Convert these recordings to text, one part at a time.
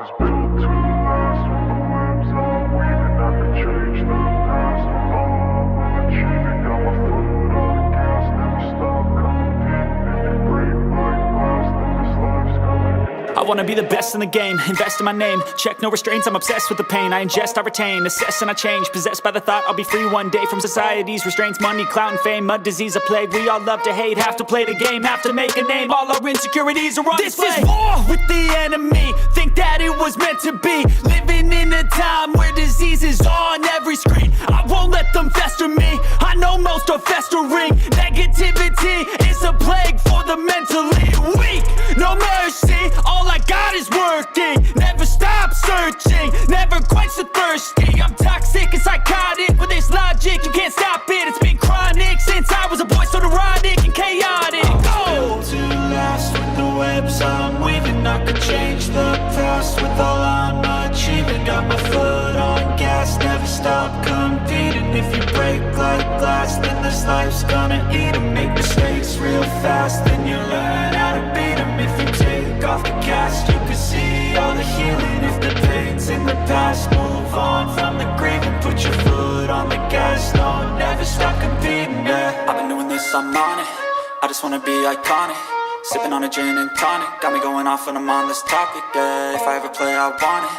was built to last with the webs I'm weaving. I could change the past with all I'm achieving. Got my foot on the gas, never stop competing. If you break like glass, then this life's gonna end. I wanna be the best in the game, invest in my name. Check no restraints, I'm obsessed with the pain. I ingest, I retain, assess and I change. Possessed by the thought I'll be free one day from society's restraints. Money, clout and fame, mud, disease, a plague. We all love to hate, have to play the game, have to make a name. All our insecurities are on display. This is war with the enemy, think that it was meant to be. Living in a time where disease is on every screen. I won't let them fester me, I know most are festering. Negativity is a plague for the mentally weak. No mercy, all I got is working. Never stop searching, never quench the thirsty. I'm toxic and psychotic, with this logic you can't stop it. It's been chronic since I was a boy, so neurotic and chaotic. Built to last with the webs I'm weaving. I could change the past with all I'm achieving. Got my foot on gas, never stop competing. If you break like glass, then this life's gonna eat 'em. Make mistakes real fast, then you learn how to beat 'em. If you take off the cast, you can see all the healing. If the pain's in the past, move on from the grave and put your foot on the gas. No, never stop competing, yeah. I've been doing this, I'm on it. I just wanna be iconic. Sipping on a gin and tonic, got me going off when I'm on this topic, yeah. If I ever play, I want it.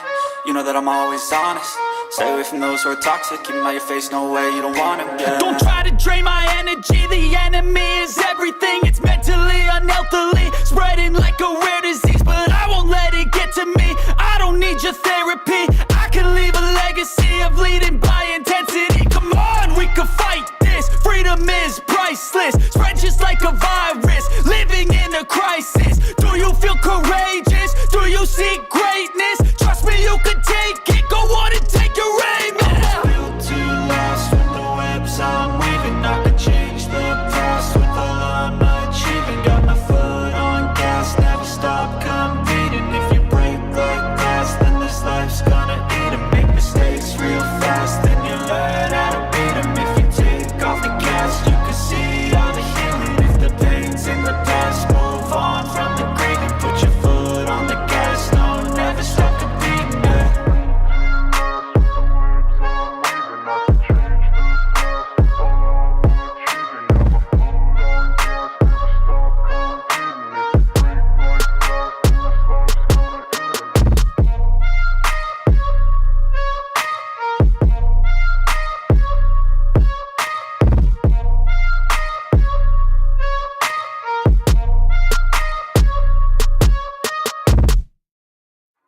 You know that I'm always honest. Stay away from those who are toxic. Keep them out your face, no way, you don't want them, yeah. Don't try to drain my energy, the enemy is everything. It's mentally, unhealthily, spreading like a rare disease. But I won't let it get to me, I don't need your therapy. I can leave a legacy of leading by intensity. Come on, we can fight this, freedom is priceless. Spread just like a virus, living in a crisis. Do you feel courageous? Do you seek greatness? Trust me, you can take it, go on and take your aim, yeah. Built to last with the webs I'm weaving. I could change the past with all I'm achieving. Got my foot on gas, never stop competing. If you break like glass, then this life's gonna eat 'em. Make mistakes real fast, then you learn how to beat 'em. If you take off the gas, you can see all the healing. If the pain's in the past, move on from the grave and put your foot on the gas. No, never stop competing, yeah.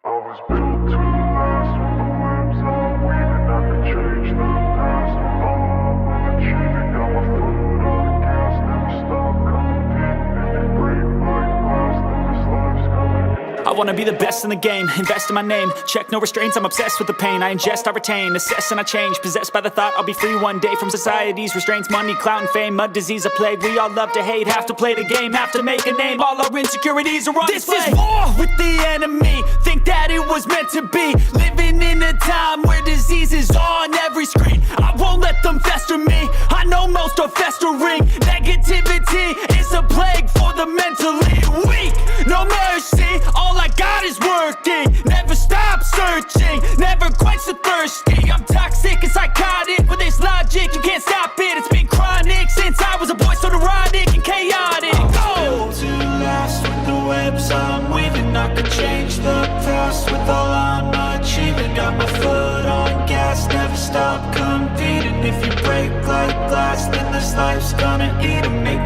I was built to last with the webs I'm weaving. I could change the past with all I'm achieving. Got my foot on the gas, never stop competing. If you break like glass, then this life's gonna end. I wanna be the best in the game, invest in my name. Check no restraints, I'm obsessed with the pain. I ingest, I retain, assess and I change. Possessed by the thought I'll be free one day from society's restraints. Money, clout and fame, mud, disease, a plague. We all love to hate, have to play the game, have to make a name. All our insecurities are on display. This is war with the enemy, think that it was meant to be. Living in a time where disease is on every screen. I won't let them fester me, I know most are festering. Negativity is a plague for the mentally weak. No mercy, all I got is working. Never stop searching, never quench the thirsty. I'm toxic and psychotic, with this logic you can't stop it. It's been chronic since I was a boy, so neurotic and chaotic. Built to last with the webs I'm weaving. I could change the past with all I'm achieving. Got my foot on gas, never stop competing. If you break like glass, then this life's gonna eat 'em. Make